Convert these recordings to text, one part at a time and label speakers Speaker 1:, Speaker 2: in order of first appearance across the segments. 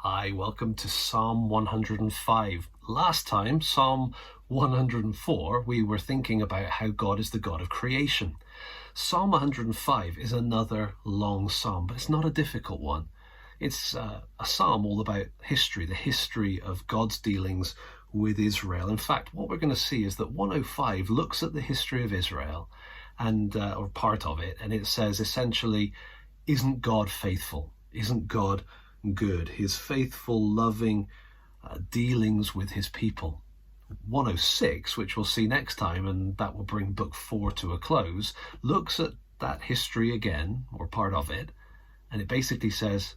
Speaker 1: Hi, welcome to Psalm 105. Last time, Psalm 104, we were thinking about how God is the God of creation. Psalm 105 is another long psalm, but it's not a difficult one. It's a psalm all about history, the history of God's dealings with Israel. In fact, what we're going to see is that 105 looks at the history of Israel and or part of it, and it says essentially, isn't God faithful? Isn't God good? His faithful, loving dealings with his people. 106, which we'll see next time, and that will bring book 4 to a close, looks at that history again, or part of it, and it basically says,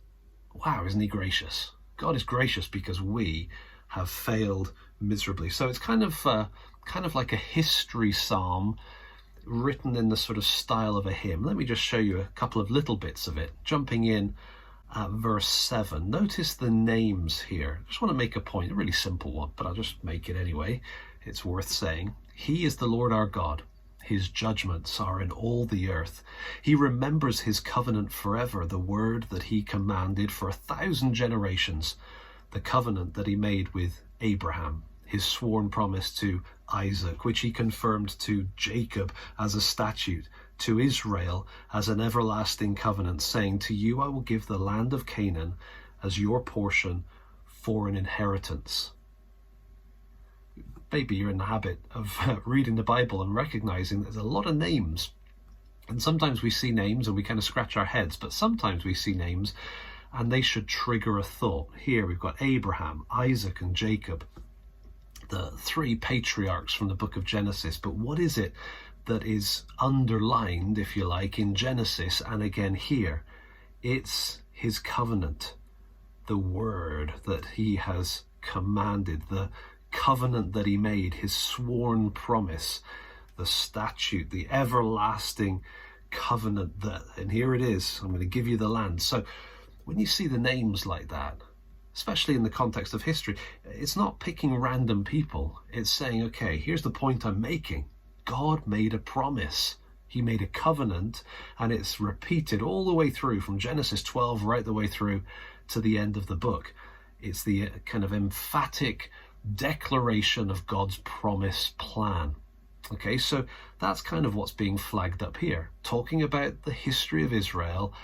Speaker 1: wow, isn't he gracious? God is gracious because we have failed miserably. So it's kind of like a history psalm written in the sort of style of a hymn. Let me just show you a couple of little bits of it. Jumping in at verse 7, notice the names here. I just want to make a point, a really simple one, but I'll just make it anyway. It's worth saying. He is the Lord our God. His judgments are in all the earth. He remembers his covenant forever, the word that he commanded for 1,000 generations, the covenant that he made with Abraham, his sworn promise to Isaac, which he confirmed to Jacob as a statute, to Israel as an everlasting covenant, saying, to you I will give the land of Canaan as your portion for an inheritance. Maybe you're in the habit of reading the Bible and recognizing there's a lot of names. And sometimes we see names and we kind of scratch our heads, but sometimes we see names and they should trigger a thought. Here we've got Abraham, Isaac, and Jacob, the three patriarchs from the book of Genesis. But what is it that is underlined, if you like, in Genesis and again here? It's his covenant, the word that he has commanded, the covenant that he made, his sworn promise, the statute, the everlasting covenant that, and here it is, I'm going to give you the land. So when you see the names like that, especially in the context of history, it's not picking random people. It's saying, okay, here's the point I'm making. God made a promise. He made a covenant, and it's repeated all the way through from Genesis 12 right the way through to the end of the book. It's the kind of emphatic declaration of God's promise plan. Okay, so that's kind of what's being flagged up here, talking about the history of Israel,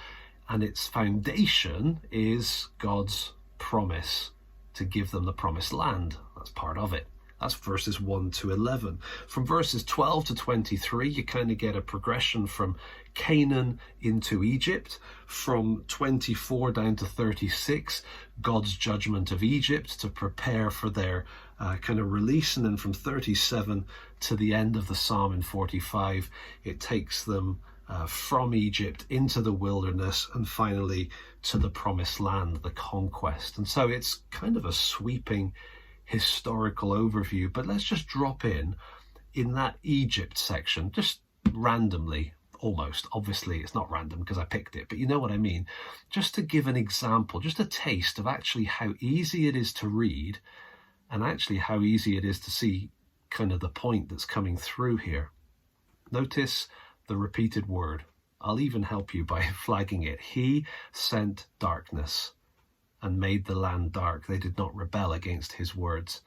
Speaker 1: and its foundation is God's promise to give them the promised land. That's part of it. That's verses 1 to 11. From verses 12 to 23, you kind of get a progression from Canaan into Egypt. From 24 down to 36, God's judgment of Egypt to prepare for their kind of release. And then from 37 to the end of the psalm in 45, it takes them from Egypt into the wilderness and finally to the promised land, the conquest. And so it's kind of a sweeping historical overview, but let's just drop in that Egypt section, just randomly, almost. Obviously it's not random because I picked it, but you know what I mean. Just to give an example, just a taste of actually how easy it is to read and actually how easy it is to see kind of the point that's coming through here. Notice the repeated word. I'll even help you by flagging it. He sent darkness and made the land dark. They did not rebel against his words.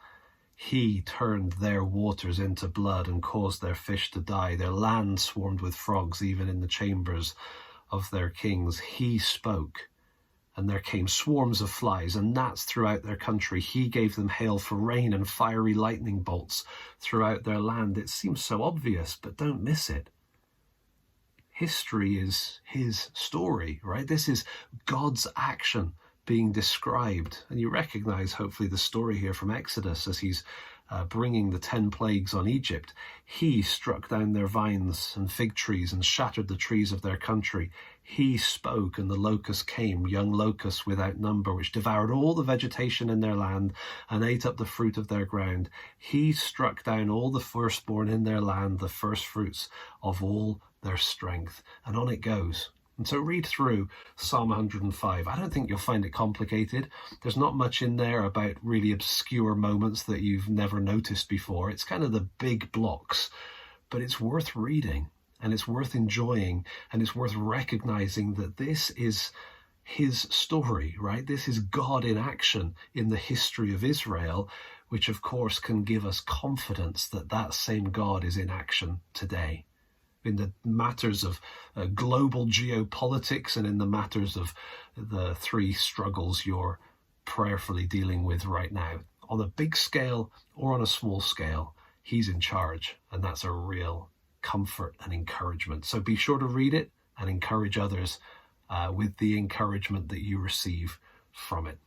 Speaker 1: He turned their waters into blood and caused their fish to die. Their land swarmed with frogs, even in the chambers of their kings. He spoke, and there came swarms of flies and gnats throughout their country. He gave them hail for rain and fiery lightning bolts throughout their land. It seems so obvious, but don't miss it. History is his story, right? This is God's action being described. And you recognize, hopefully, the story here from Exodus as he's bringing the 10 plagues on Egypt. He struck down their vines and fig trees and shattered the trees of their country. He spoke and the locusts came, young locusts without number, which devoured all the vegetation in their land and ate up the fruit of their ground. He struck down all the firstborn in their land, the first fruits of all their strength. And on it goes. And so read through Psalm 105. I don't think you'll find it complicated. There's not much in there about really obscure moments that you've never noticed before. It's kind of the big blocks, but it's worth reading and it's worth enjoying and it's worth recognizing that this is his story, right? This is God in action in the history of Israel, which of course can give us confidence that that same God is in action today. In the matters of global geopolitics and in the matters of the three struggles you're prayerfully dealing with right now, on a big scale or on a small scale, he's in charge, and that's a real comfort and encouragement. So be sure to read it and encourage others with the encouragement that you receive from it.